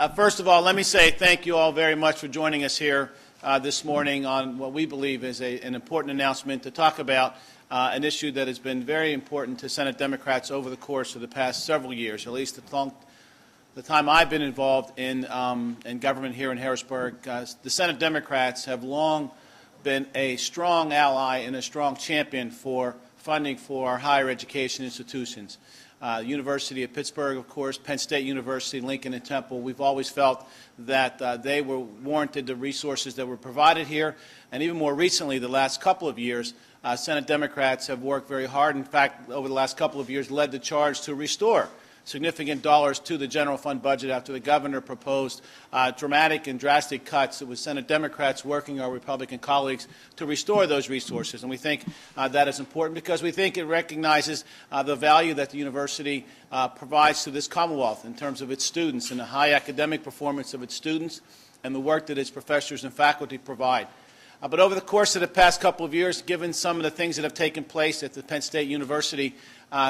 First of all, let me say thank you all very much for joining us here this morning on what we believe is an important announcement to talk about an issue that has been very important to Senate Democrats over the course of the past several years, at least the time I've been involved in government here in Harrisburg. The Senate Democrats have long been a strong ally and a strong champion for funding for our higher education institutions. University of Pittsburgh, of course, Penn State University, Lincoln, and Temple. We've always felt that they were warranted the resources that were provided here. And even more recently, the last couple of years, Senate Democrats have worked very hard. In fact, over the last couple of years, led the charge to restore significant dollars to the general fund budget after the governor proposed dramatic and drastic cuts. It was Senate Democrats working our Republican colleagues to restore those resources. And we think that is important because we think it recognizes the value that the university provides to this Commonwealth in terms of its students and the high academic performance of its students and the work that its professors and faculty provide. But over the course of the past couple of years, given some of the things that have taken place at the Penn State University,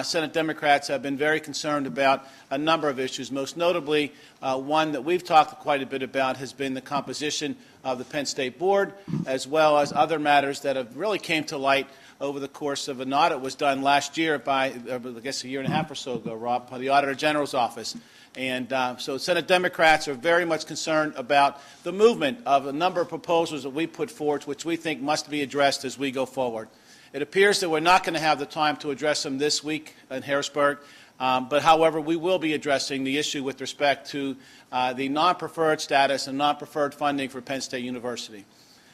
Senate Democrats have been very concerned about a number of issues. Most notably, one that we've talked quite a bit about has been the composition of the Penn State Board, as well as other matters that have really came to light over the course of an audit was done last year by, I guess, a year and a half or so ago, Rob, by the Auditor General's office. And so Senate Democrats are very much concerned about the movement of a number of proposals that we put forward, which we think must be addressed as we go forward. It appears that we're not going to have the time to address them this week in Harrisburg, but however, we will be addressing the issue with respect to the non-preferred status and non-preferred funding for Penn State University.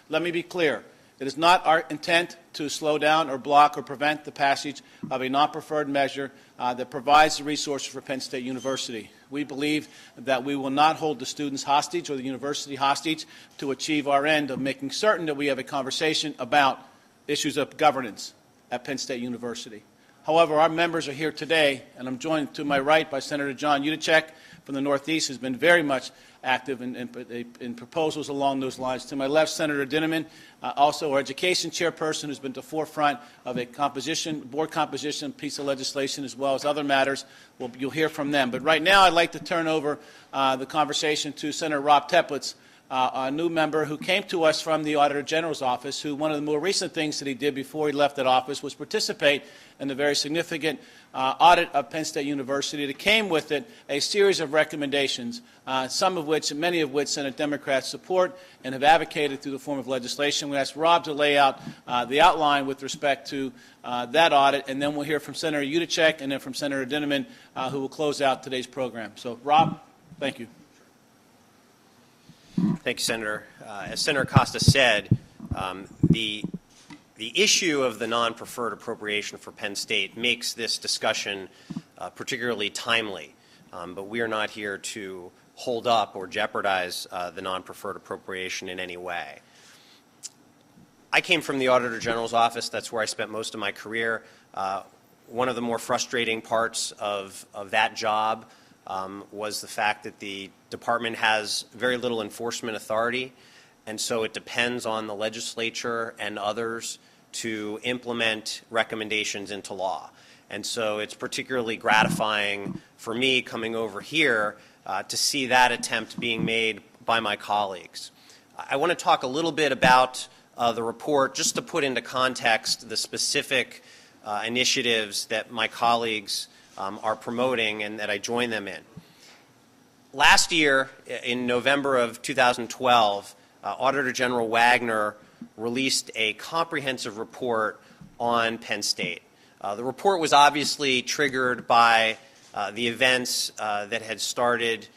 Let me be clear. It is not our intent to slow down or block or prevent the passage of a non-preferred measure that provides the resources for Penn State University. We believe that we will not hold the students hostage or the university hostage to achieve our end of making certain that we have a conversation about issues of governance at Penn State University. However, our members are here today, and I'm joined to my right by Senator John Yudichak from the Northeast, who's been very much active in proposals along those lines. To my left, Senator Dinniman, also our education chairperson, who's been to the forefront of a board composition piece of legislation, as well as other matters. You'll hear from them. But right now, I'd like to turn over the conversation to Senator Rob Teplitz, a new member who came to us from the Auditor General's office, who one of the more recent things that he did before he left that office was participate in the very significant audit of Penn State University that came with it a series of recommendations, many of which Senate Democrats support and have advocated through the form of legislation. We asked Rob to lay out the outline with respect to that audit, and then we'll hear from Senator Yudichak and then from Senator Dinniman, who will close out today's program. So, Rob, thank you. Thank you, Senator. As Senator Costa said, the issue of the non-preferred appropriation for Penn State makes this discussion particularly timely, but we are not here to hold up or jeopardize the non-preferred appropriation in any way. I came from the Auditor General's office. That's where I spent most of my career. One of the more frustrating parts of that job was the fact that the department has very little enforcement authority, and so it depends on the legislature and others to implement recommendations into law. And so it's particularly gratifying for me coming over here to see that attempt being made by my colleagues. I want to talk a little bit about the report just to put into context the specific initiatives that my colleagues are promoting and that I join them in. Last year, in November of 2012, Auditor General Wagner released a comprehensive report on Penn State. The report was obviously triggered by the events that had started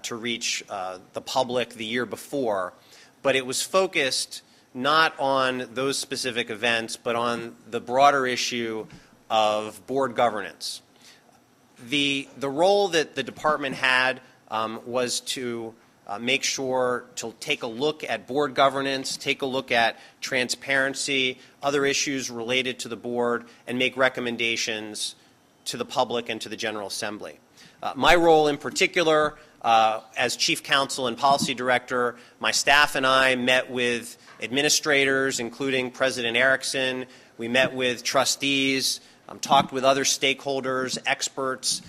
to reach the public the year before, but it was focused not on those specific events, but on the broader issue of board governance. The role that the department had was to make sure to take a look at board governance, take a look at transparency, other issues related to the board, and make recommendations to the public and to the General Assembly. My role in particular, as Chief Counsel and Policy Director, my staff and I met with administrators, including President Erickson. We met with trustees, talked with other stakeholders, experts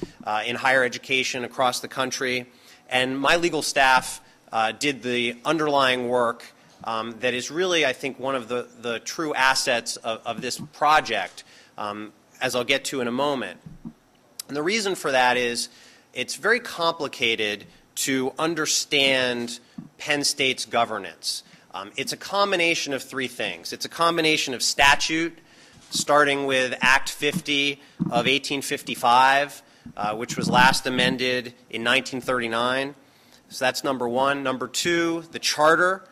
in higher education across the country. And my legal staff did the underlying work that is really, I think, one of the true assets of this project, as I'll get to in a moment. And the reason for that is it's very complicated to understand Penn State's governance. It's a combination of three things. It's a combination of statute, starting with Act 50 of 1855, which was last amended in 1939. So that's number one. Number two, the charter,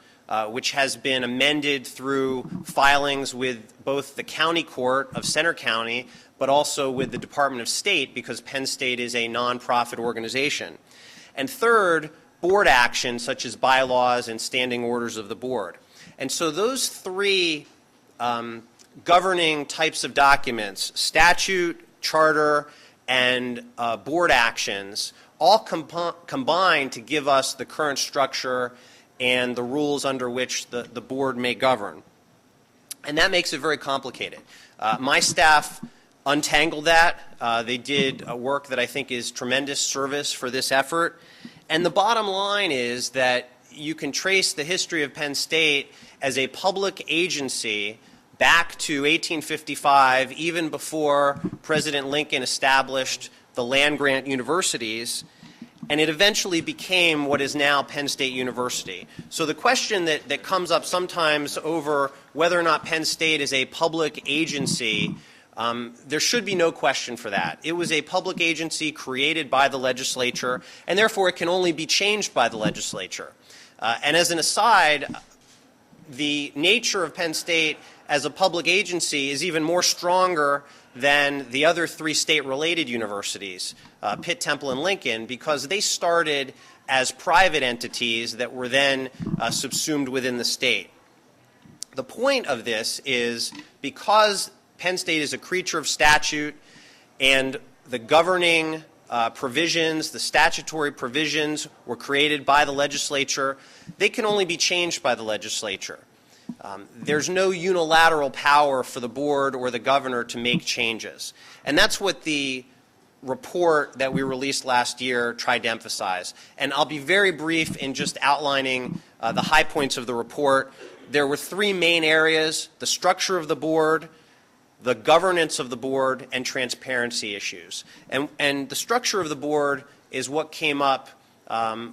which has been amended through filings with both the county court of Center County, but also with the Department of State, because Penn State is a nonprofit organization. And third, board action, such as bylaws and standing orders of the board. And so those three governing types of documents, statute, charter, and board actions, all combine to give us the current structure and the rules under which the board may govern. And that makes it very complicated. My staff untangled that. They did a work that I think is tremendous service for this effort. And the bottom line is that you can trace the history of Penn State as a public agency back to 1855, even before President Lincoln established the land-grant universities, and it eventually became what is now Penn State University. So the question that comes up sometimes over whether or not Penn State is a public agency, there should be no question for that. It was a public agency created by the legislature, and therefore it can only be changed by the legislature. And as an aside, the nature of Penn State as a public agency is even more stronger than the other three state-related universities, Pitt, Temple, and Lincoln, because they started as private entities that were then subsumed within the state. The point of this is because Penn State is a creature of statute, and the governing provisions, the statutory provisions were created by the legislature, they can only be changed by the legislature. There's no unilateral power for the board or the governor to make changes. And that's what the report that we released last year tried to emphasize. And I'll be very brief in just outlining the high points of the report. There were three main areas: the structure of the board, the governance of the board, and transparency issues. And the structure of the board is what came up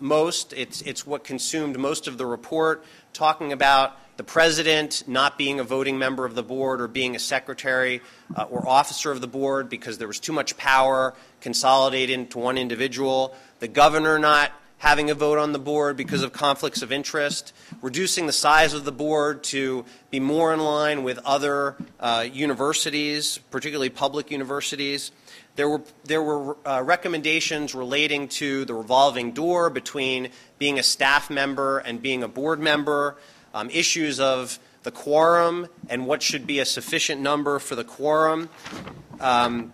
most. It's what consumed most of the report, talking about the president not being a voting member of the board or being a secretary or officer of the board because there was too much power consolidated into one individual, the governor not having a vote on the board because of conflicts of interest, reducing the size of the board to be more in line with other universities, particularly public universities. There were recommendations relating to the revolving door between being a staff member and being a board member, issues of the quorum and what should be a sufficient number for the quorum, term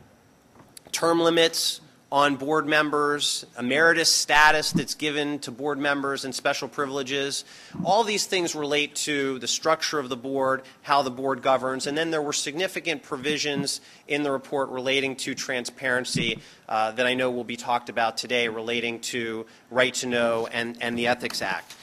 limits on board members, emeritus status that's given to board members and special privileges. All these things relate to the structure of the board, how the board governs, and then there were significant provisions in the report relating to transparency that I know will be talked about today, relating to right to know and the Ethics Act.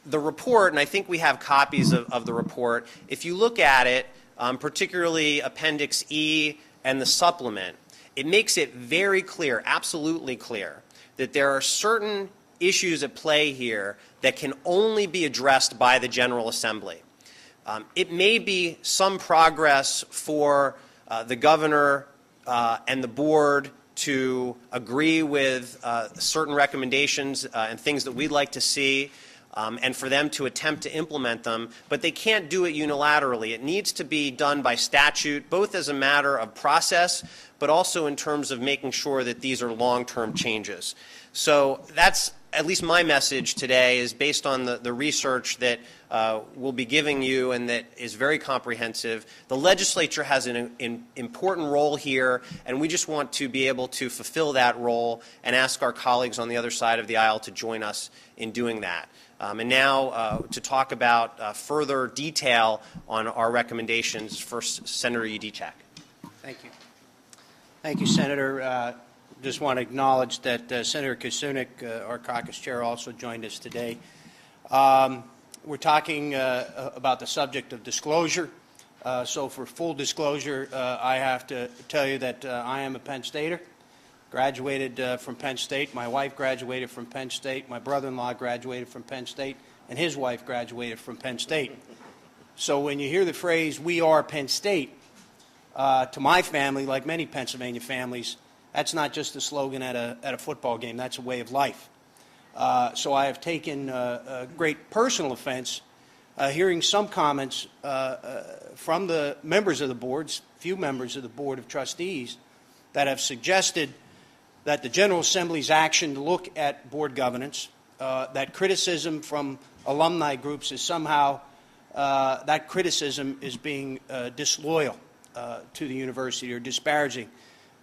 The report, and I think we have copies of the report, if you look at it, particularly Appendix E and the supplement, it makes it very clear, absolutely clear, that there are certain issues at play here that can only be addressed by the General Assembly. It may be some progress for the governor and the board to agree with certain recommendations and things that we'd like to see, and for them to attempt to implement them, but they can't do it unilaterally. It needs to be done by statute, both as a matter of process, but also in terms of making sure that these are long-term changes. So that's at least my message today, is based on the research that we'll be giving you and that is very comprehensive. The legislature has an important role here, and we just want to be able to fulfill that role and ask our colleagues on the other side of the aisle to join us in doing that. And now to talk about further detail on our recommendations, first Senator Yudichak. Thank you. Thank you, Senator. just want to acknowledge that Senator Kusunik, our caucus chair, also joined us today. We're talking about the subject of disclosure. So for full disclosure, I have to tell you that I am a Penn Stater, graduated from Penn State. My wife graduated from Penn State. My brother-in-law graduated from Penn State, and his wife graduated from Penn State. So when you hear the phrase, "we are Penn State," to my family, like many Pennsylvania families, that's not just a slogan at a football game. That's a way of life. So I have taken great personal offense hearing some comments from the members of the boards, few members of the Board of Trustees, that have suggested that the General Assembly's action to look at board governance, that criticism from alumni groups is somehow, that criticism is being disloyal to the university or disparaging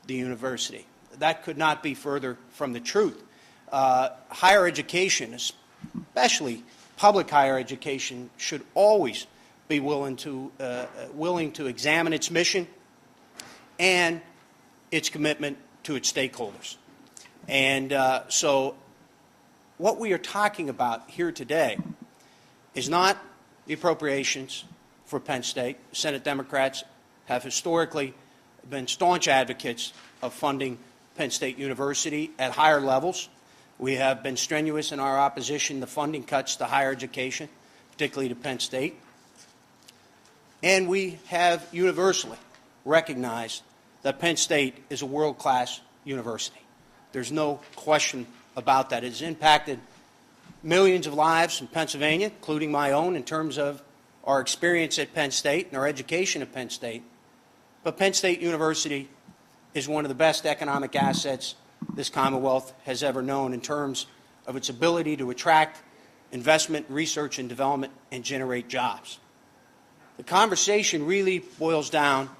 the university. That could not be further from the truth. Higher education, especially public higher education, should always be willing to examine its mission and its commitment to its stakeholders. And so what we are talking about here today is not the appropriations for Penn State. Senate Democrats have historically been staunch advocates of funding Penn State University at higher levels. We have been strenuous in our opposition to funding cuts to higher education, particularly to Penn State. And we have universally recognized that Penn State is a world-class university. There's no question about that. It has impacted millions of lives in Pennsylvania, including my own, in terms of our experience at Penn State and our education at Penn State. But Penn State University is one of the best economic assets this Commonwealth has ever known in terms of its ability to attract investment, research, and development and generate jobs. The conversation really boils down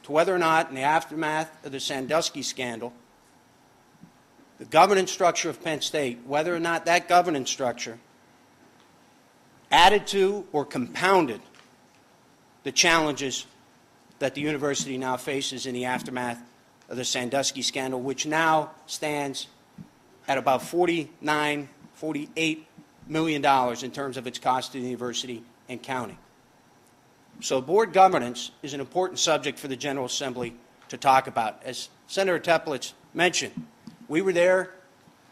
to whether or not, in the aftermath of the Sandusky scandal, the governance structure of Penn State, whether or not that governance structure added to or compounded the challenges that the university now faces in the aftermath of the Sandusky scandal, which now stands at about $48 million in terms of its cost to the university and counting. So board governance is an important subject for the General Assembly to talk about. As Senator Teplitz mentioned, we were there,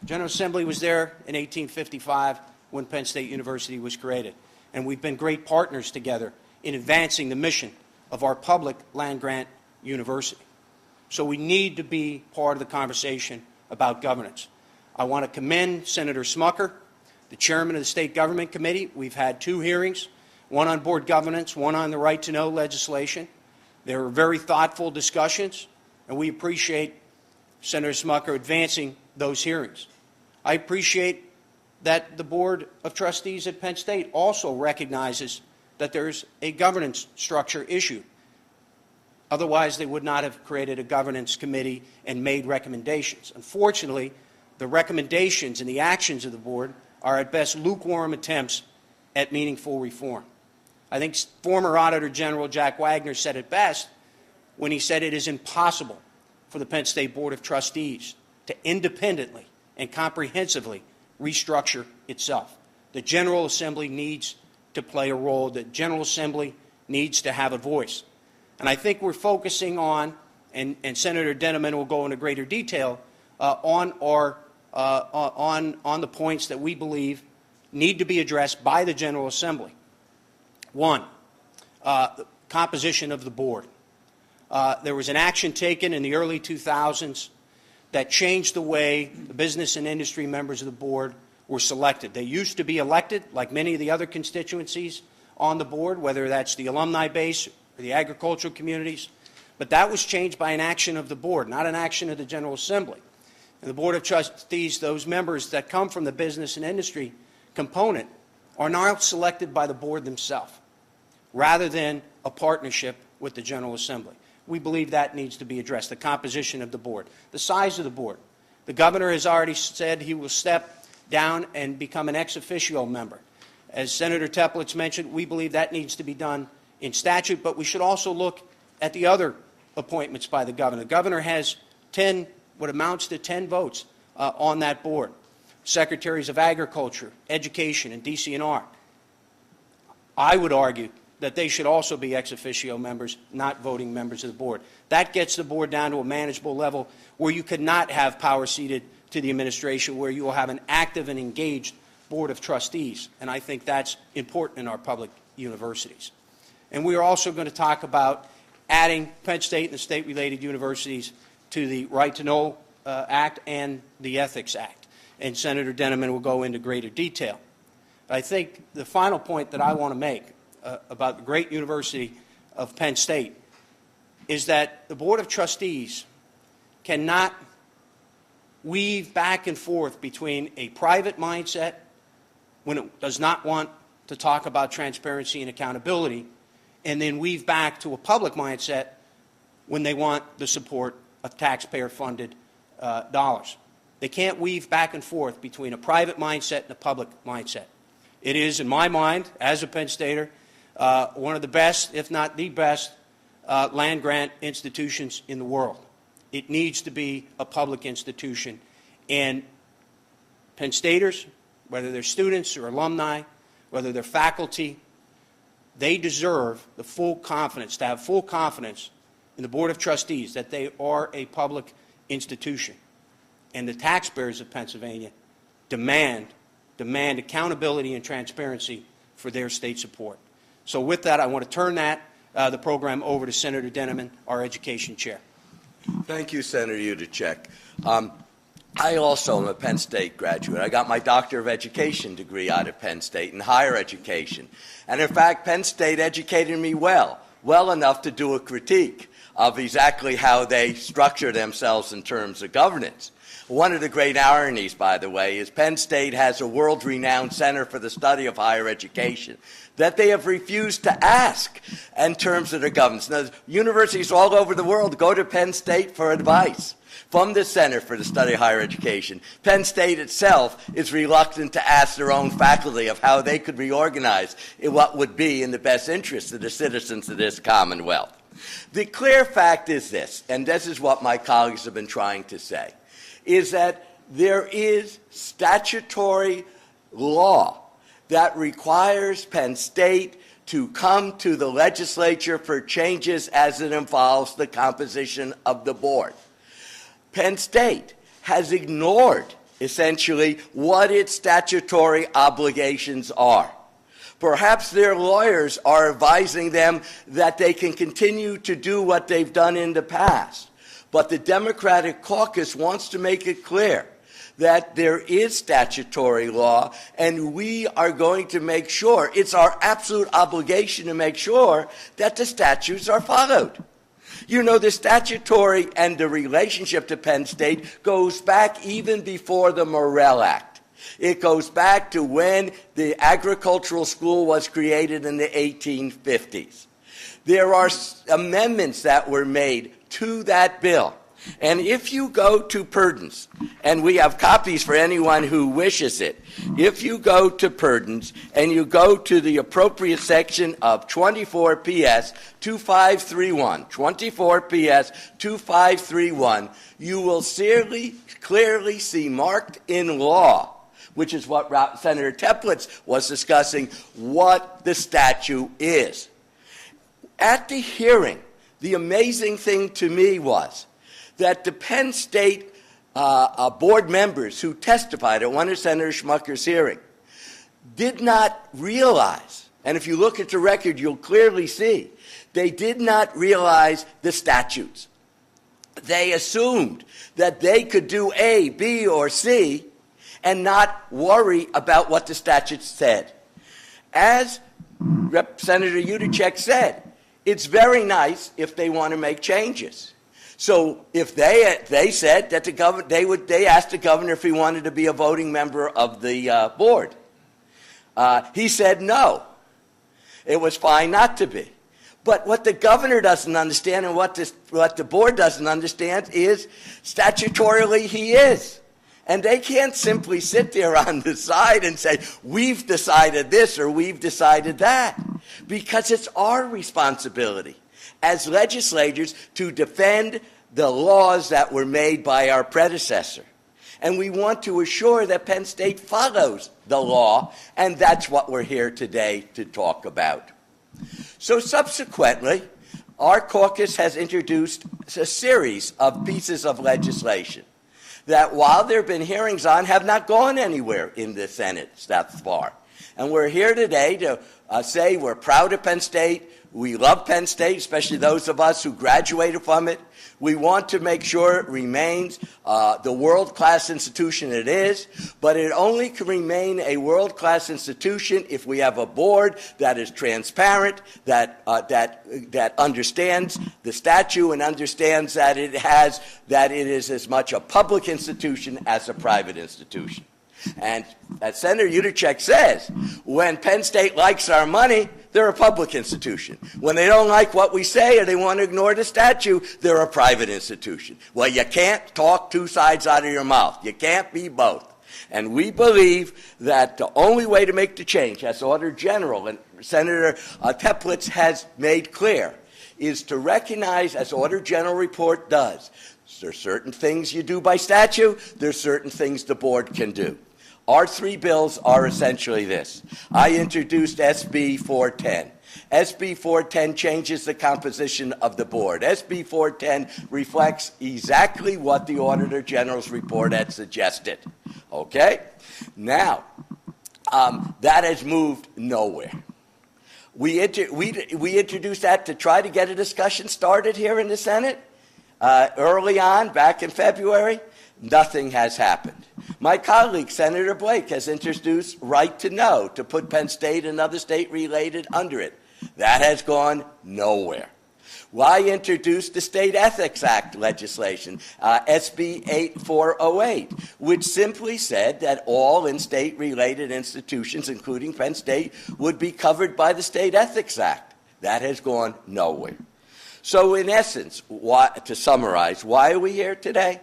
General Assembly was there in 1855 when Penn State University was created, and we've been great partners together in advancing the mission of our public land-grant university. So we need to be part of the conversation about governance. I want to commend Senator Smucker, the chairman of the State Government Committee. We've had 2 hearings, one on board governance, one on the right-to-know legislation. There were very thoughtful discussions, and we appreciate Senator Smucker advancing those hearings. I appreciate that the Board of Trustees at Penn State also recognizes that there's a governance structure issue. Otherwise, they would not have created a governance committee and made recommendations. Unfortunately, the recommendations and the actions of the board are at best lukewarm attempts at meaningful reform. I think former Auditor General Jack Wagner said it best when he said it is impossible for the Penn State Board of Trustees to independently and comprehensively restructure itself. The General Assembly needs to play a role. The General Assembly needs to have a voice. And I think we're focusing on, and Senator Dinniman will go into greater detail, on the points that we believe need to be addressed by the General Assembly. One, the composition of the board. There was an action taken in the early 2000s that changed the way the business and industry members of the board were selected. They used to be elected, like many of the other constituencies on the board, whether that's the alumni base or the agricultural communities, but that was changed by an action of the board, not an action of the General Assembly. And the Board of Trustees, those members that come from the business and industry component, are now selected by the board themselves, rather than a partnership with the General Assembly. We believe that needs to be addressed, the composition of the board. The size of the board. The governor has already said he will step down and become an ex officio member. As Senator Teplitz mentioned, we believe that needs to be done in statute, but we should also look at the other appointments by the governor. The governor has 10 what amounts to 10 votes on that board. Secretaries of Agriculture, Education, and DCNR. I would argue that they should also be ex officio members, not voting members of the board. That gets the board down to a manageable level where you could not have power ceded to the administration, where you will have an active and engaged Board of Trustees. And I think that's important in our public universities. And we are also going to talk about adding Penn State and the state-related universities to the Right to Know Act and the Ethics Act. And Senator Dinniman will go into greater detail. But I think the final point that I want to make about the great University of Penn State is that the Board of Trustees cannot weave back and forth between a private mindset when it does not want to talk about transparency and accountability, and then weave back to a public mindset when they want the support of taxpayer-funded dollars. They can't weave back and forth between a private mindset and a public mindset. It is, in my mind, as a Penn Stater, one of the best, if not the best, land-grant institutions in the world. It needs to be a public institution. And Penn Staters, whether they're students or alumni, whether they're faculty, they deserve the full confidence, to have full confidence in the Board of Trustees that they are a public institution. And the taxpayers of Pennsylvania demand accountability and transparency for their state support. So with that, I want to turn the program over to Senator Dinniman, our education chair. Thank you, Senator Yudichak. I also am a Penn State graduate. I got my Doctor of Education degree out of Penn State in higher education. And in fact, Penn State educated me well enough to do a critique of exactly how they structure themselves in terms of governance. One of the great ironies, by the way, is Penn State has a world-renowned Center for the Study of Higher Education that they have refused to ask in terms of their governance. Now, universities all over the world go to Penn State for advice from the Center for the Study of Higher Education. Penn State itself is reluctant to ask their own faculty of how they could reorganize in what would be in the best interest of the citizens of this Commonwealth. The clear fact is this, and this is what my colleagues have been trying to say, is that there is statutory law that requires Penn State to come to the legislature for changes as it involves the composition of the board. Penn State has ignored, essentially, what its statutory obligations are. Perhaps their lawyers are advising them that they can continue to do what they've done in the past. But the Democratic caucus wants to make it clear that there is statutory law, and we are going to make sure, it's our absolute obligation to make sure that the statutes are followed. You know, the statutory and the relationship to Penn State goes back even before the Morrill Act. It goes back to when the agricultural school was created in the 1850s. There are amendments that were made to that bill. And if you go to Purdon's, and we have copies for anyone who wishes it, if you go to Purdon's and you go to the appropriate section of 24 PS 2531, 24 PS 2531, you will clearly see marked in law, which is what Senator Teplitz was discussing, what the statute is. At the hearing, the amazing thing to me was that the Penn State board members who testified at one of Senator Schmucker's hearings did not realize, and if you look at the record, you'll clearly see, they did not realize the statutes. They assumed that they could do A, B, or C and not worry about what the statute said. As Senator Yudichak said, it's very nice if they want to make changes. So if they said that they asked the governor if he wanted to be a voting member of the board. He said no. It was fine not to be. But what the governor doesn't understand and what the board doesn't understand is statutorily he is. And they can't simply sit there on the side and say, we've decided this or we've decided that. Because it's our responsibility as legislators to defend the laws that were made by our predecessor. And we want to assure that Penn State follows the law, and that's what we're here today to talk about. So subsequently, our caucus has introduced a series of pieces of legislation that, while there have been hearings on, have not gone anywhere in the Senate thus far. And we're here today to say we're proud of Penn State. We love Penn State, especially those of us who graduated from it. We want to make sure it remains the world-class institution it is, but it only can remain a world-class institution if we have a board that is transparent, that understands the statute and understands that it is as much a public institution as a private institution. And as Senator Yudichak says, when Penn State likes our money, they're a public institution. When they don't like what we say or they want to ignore the statute, they're a private institution. Well, you can't talk two sides out of your mouth. You can't be both. And we believe that the only way to make the change, as Auditor General and Senator Teplitz has made clear, is to recognize, as Auditor General report does, there's certain things you do by statute, there's certain things the board can do. Our three bills are essentially this. I introduced SB 410. SB 410 changes the composition of the board. SB 410 reflects exactly what the Auditor General's report had suggested. Okay? Now, that has moved nowhere. We introduced that to try to get a discussion started here in the Senate early on, back in February. Nothing has happened. My colleague, Senator Blake, has introduced right to know to put Penn State and other state-related under it. That has gone nowhere. Well, I introduced the State Ethics Act legislation, SB 8408, which simply said that all in-state related institutions, including Penn State, would be covered by the State Ethics Act. That has gone nowhere. So in essence, to summarize, why are we here today?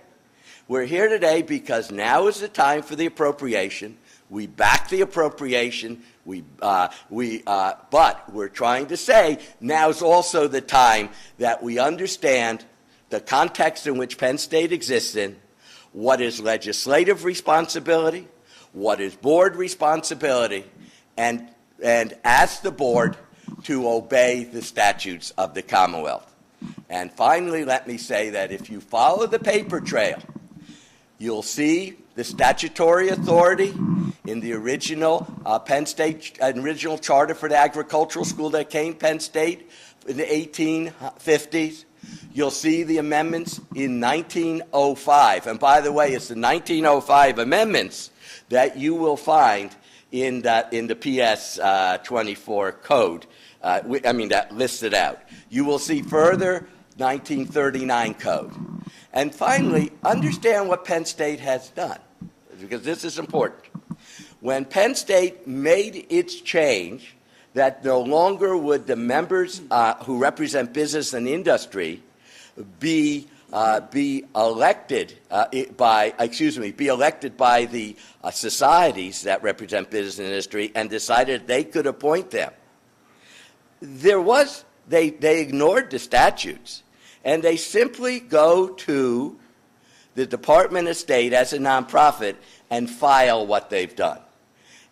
We're here today because now is the time for the appropriation. We back the appropriation, but we're trying to say now's also the time that we understand the context in which Penn State exists in, what is legislative responsibility, what is board responsibility, and ask the board to obey the statutes of the Commonwealth. And finally, let me say that if you follow the paper trail, you'll see the statutory authority in the original Penn State, original charter for the agricultural school that came Penn State in the 1850s. You'll see the amendments in 1905. And by the way, it's the 1905 amendments that you will find in the PS 24 code. That listed out. You will see further 1939 code. And finally, understand what Penn State has done, because this is important. When Penn State made its change that no longer would the members who represent business and industry be elected by the societies that represent business and industry, and decided they could appoint them, they ignored the statutes. And they simply go to the Department of State as a nonprofit and file what they've done.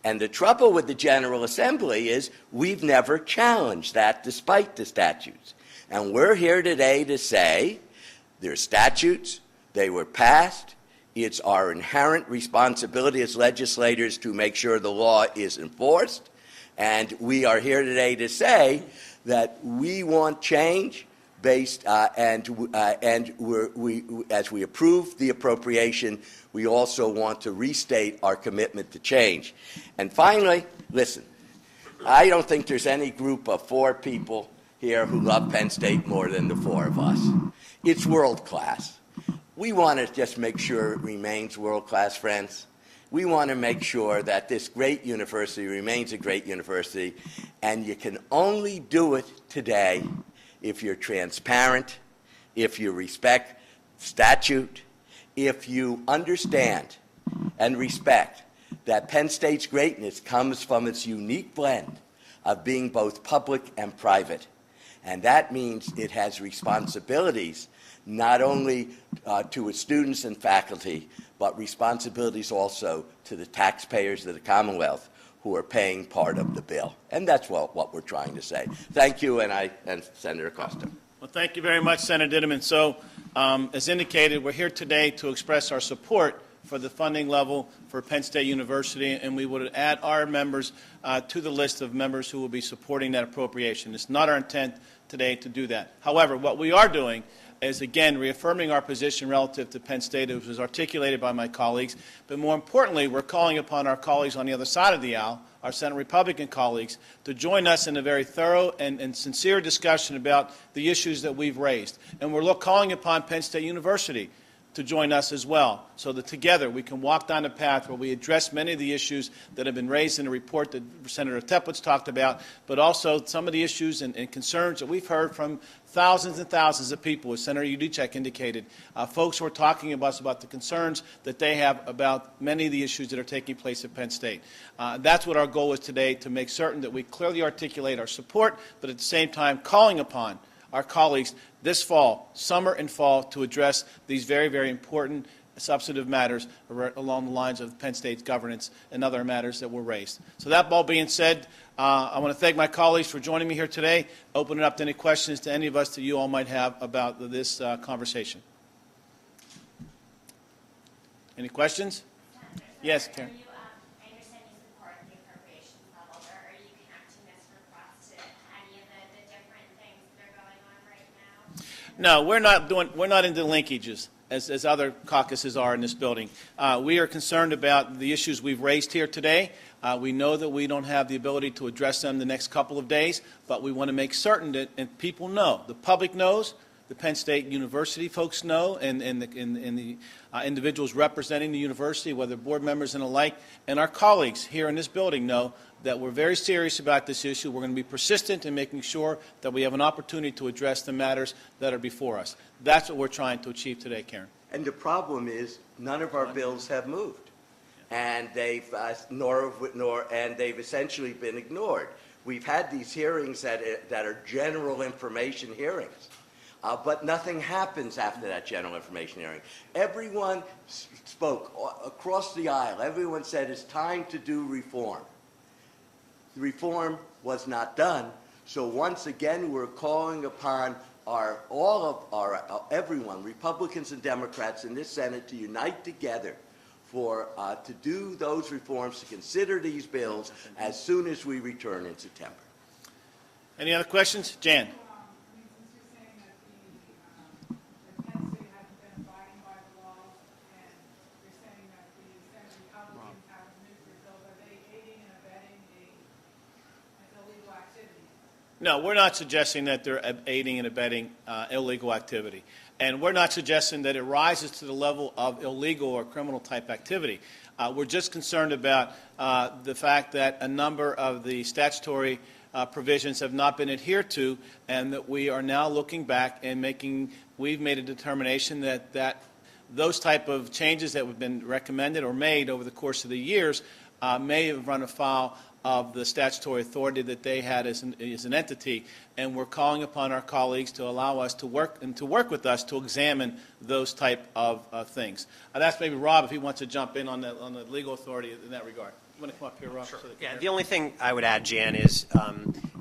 And the trouble with the General Assembly is we've never challenged that despite the statutes. And we're here today to say there's statutes, they were passed, it's our inherent responsibility as legislators to make sure the law is enforced. And we are here today to say that we want change. As we approve the appropriation, we also want to restate our commitment to change. And finally, listen, I don't think there's any group of four people here who love Penn State more than the four of us. It's world class. We want to just make sure it remains world class, friends. We want to make sure that this great university remains a great university, and you can only do it today if you're transparent, if you respect statute, if you understand and respect that Penn State's greatness comes from its unique blend of being both public and private. And that means it has responsibilities not only to its students and faculty, but responsibilities also to the taxpayers of the Commonwealth who are paying part of the bill. And that's what we're trying to say. Thank you, and Senator Costa. Well, thank you very much, Senator Dinniman. So, as indicated, we're here today to express our support for the funding level for Penn State University, and we would add our members to the list of members who will be supporting that appropriation. It's not our intent today to do that. However, what we are doing is, again, reaffirming our position relative to Penn State, which was articulated by my colleagues. But more importantly, we're calling upon our colleagues on the other side of the aisle, our Senate Republican colleagues, to join us in a very thorough and sincere discussion about the issues that we've raised. And we're calling upon Penn State University to join us as well, so that together we can walk down a path where we address many of the issues that have been raised in the report that Senator Teplitz talked about, but also some of the issues and concerns that we've heard from thousands and thousands of people, as Senator Yudichak indicated, folks who are talking about the concerns that they have about many of the issues that are taking place at Penn State. That's what our goal is today, to make certain that we clearly articulate our support, but at the same time calling upon our colleagues this fall, summer and fall, to address these very, very important substantive matters along the lines of Penn State's governance and other matters that were raised. So that all being said, I want to thank my colleagues for joining me here today. Open it up to any questions to any of us that you all might have about this conversation. Any questions? Yes, Karen. I understand you support the appropriations level, or are you connecting this request to any of the different things that are going on right now? No, we're not into linkages as other caucuses are in this building. We are concerned about the issues we've raised here today. We know that we don't have the ability to address them the next couple of days, but we want to make certain that people know, the public knows, the Penn State University folks know, and the individuals representing the university, whether board members and the like, and our colleagues here in this building know that we're very serious about this issue. We're going to be persistent in making sure that we have an opportunity to address the matters that are before us. That's what we're trying to achieve today, Karen. And the problem is, none of our bills have moved, and they've essentially been ignored. We've had these hearings that are general information hearings, but nothing happens after that general information hearing. Everyone spoke across the aisle. Everyone said it's time to do reform. The reform was not done, so once again we're calling upon everyone, Republicans and Democrats in this Senate, to unite together to do those reforms, to consider these bills as soon as we return in September. Any other questions? Jan. Since you're saying that the Penn State hasn't been abiding by the laws, and you're saying that the Senate Republicans haven't moved their bills, are they aiding and abetting an illegal activity? No, we're not suggesting that they're aiding and abetting illegal activity. And we're not suggesting that it rises to the level of illegal or criminal type activity. We're just concerned about the fact that a number of the statutory provisions have not been adhered to, and that we are now looking back and we've made a determination that those type of changes that have been recommended or made over the course of the years may have run afoul of the statutory authority that they had as an entity, and we're calling upon our colleagues to allow us to work with us to examine those type of things. I'd ask maybe Rob if he wants to jump in on the legal authority in that regard. You want to come up here, Rob? Sure. Yeah, the only thing I would add, Jan, is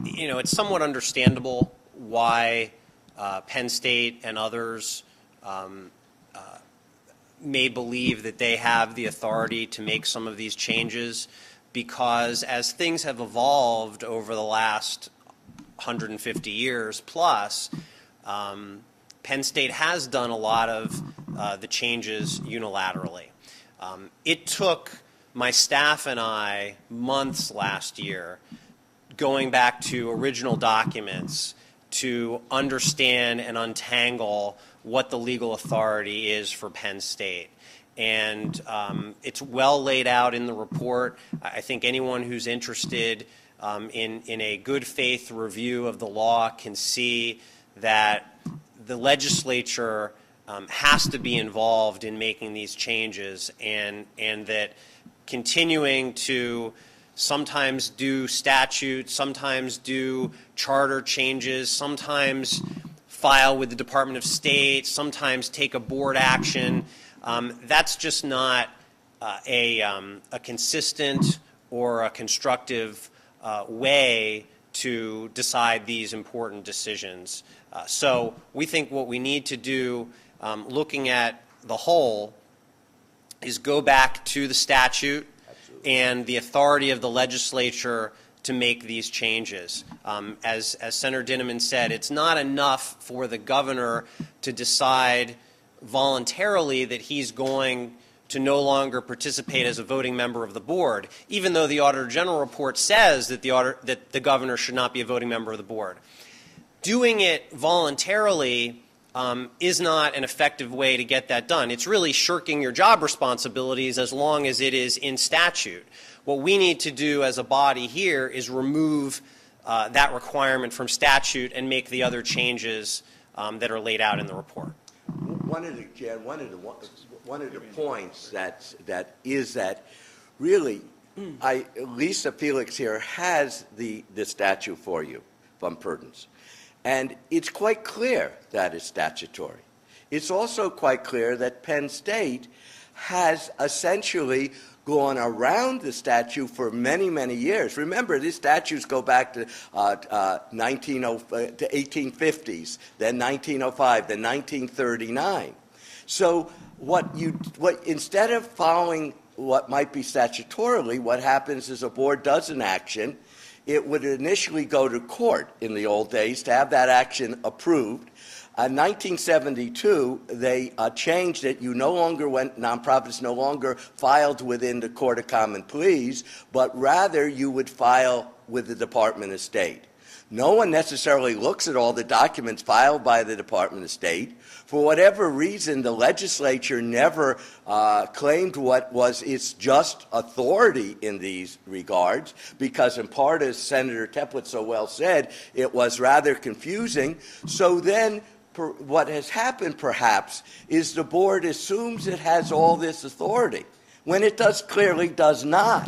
it's somewhat understandable why Penn State and others may believe that they have the authority to make some of these changes, because as things have evolved over the last 150 years plus, Penn State has done a lot of the changes unilaterally. It took my staff and I months last year going back to original documents to understand and untangle what the legal authority is for Penn State. And it's well laid out in the report. I think anyone who's interested in a good faith review of the law can see that the legislature has to be involved in making these changes, and that continuing to sometimes do statutes, sometimes do charter changes, sometimes file with the Department of State, sometimes take a board action. That's just not a consistent or a constructive way to decide these important decisions. So we think what we need to do, looking at the whole, is go back to the statute and the authority of the legislature to make these changes. As Senator Dinniman said, it's not enough for the governor to decide voluntarily that he's going to no longer participate as a voting member of the board, even though the Auditor General report says that the governor should not be a voting member of the board. Doing it voluntarily is not an effective way to get that done. It's really shirking your job responsibilities as long as it is in statute. What we need to do as a body here is remove that requirement from statute and make the other changes that are laid out in the report. One of the points that really, Lisa Felix here has the statute for you from Prudence. And it's quite clear that it's statutory. It's also quite clear that Penn State has essentially gone around the statute for many, many years. Remember, these statutes go back to 1850s, then 1905, then 1939. So instead of following what might be statutorily, what happens is a board does an action. It would initially go to court in the old days to have that action approved. In 1972, they changed it. Nonprofits no longer filed within the Court of Common Pleas, but rather you would file with the Department of State. No one necessarily looks at all the documents filed by the Department of State. For whatever reason, the legislature never claimed what was its just authority in these regards, because in part, as Senator Teplitz so well said, it was rather confusing. So then what has happened, perhaps, is the board assumes it has all this authority, when it clearly does not.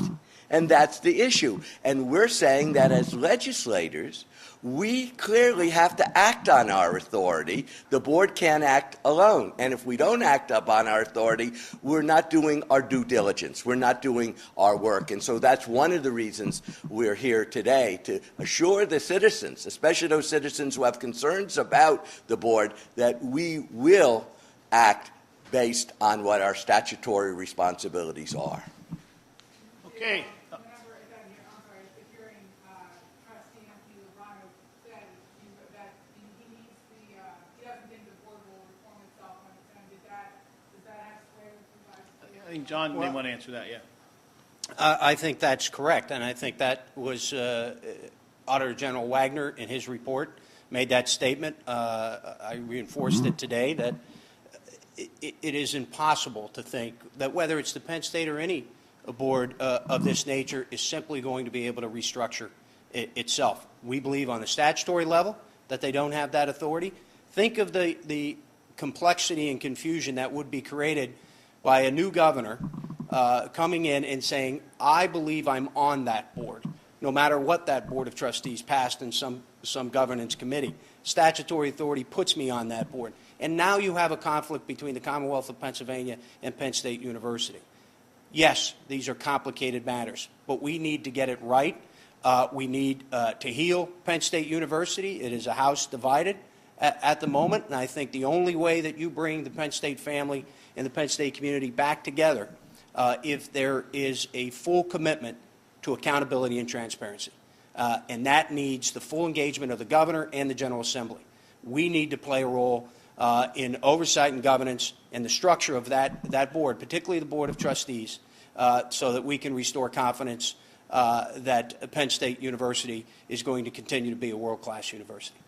And that's the issue. And we're saying that as legislators, we clearly have to act on our authority. The board can't act alone. And if we don't act up on our authority, we're not doing our due diligence. We're not doing our work. And so that's one of the reasons we're here today, to assure the citizens, especially those citizens who have concerns about the board, that we will act based on what our statutory responsibilities are. Okay. I think John may want to answer that, yeah. I think that's correct, and I think that was Auditor General Wagner in his report made that statement. I reinforced it today that it is impossible to think that whether it's the Penn State or any board of this nature is simply going to be able to restructure itself. We believe on the statutory level that they don't have that authority. Think of the complexity and confusion that would be created by a new governor coming in and saying, I believe I'm on that board, no matter what that Board of Trustees passed in some governance committee. Statutory authority puts me on that board. And now you have a conflict between the Commonwealth of Pennsylvania and Penn State University. Yes, these are complicated matters, but we need to get it right. We need to heal Penn State University. It is a house divided at the moment, and I think the only way that you bring the Penn State family and the Penn State community back together if there is a full commitment to accountability and transparency. And that needs the full engagement of the governor and the General Assembly. We need to play a role in oversight and governance and the structure of that board, particularly the Board of Trustees, so that we can restore confidence that Penn State University is going to continue to be a world-class university.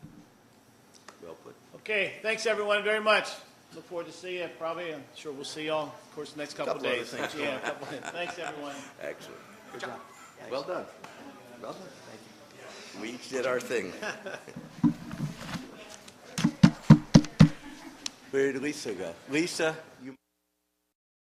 Well put. Okay, thanks everyone very much. Look forward to see you. Probably, I'm sure we'll see you all, of course, the next couple of days. Things Yeah, a couple of things. Thanks everyone. Excellent. Good job. Well done. Well done. Thank you. We each did our thing. Where did Lisa go? Lisa?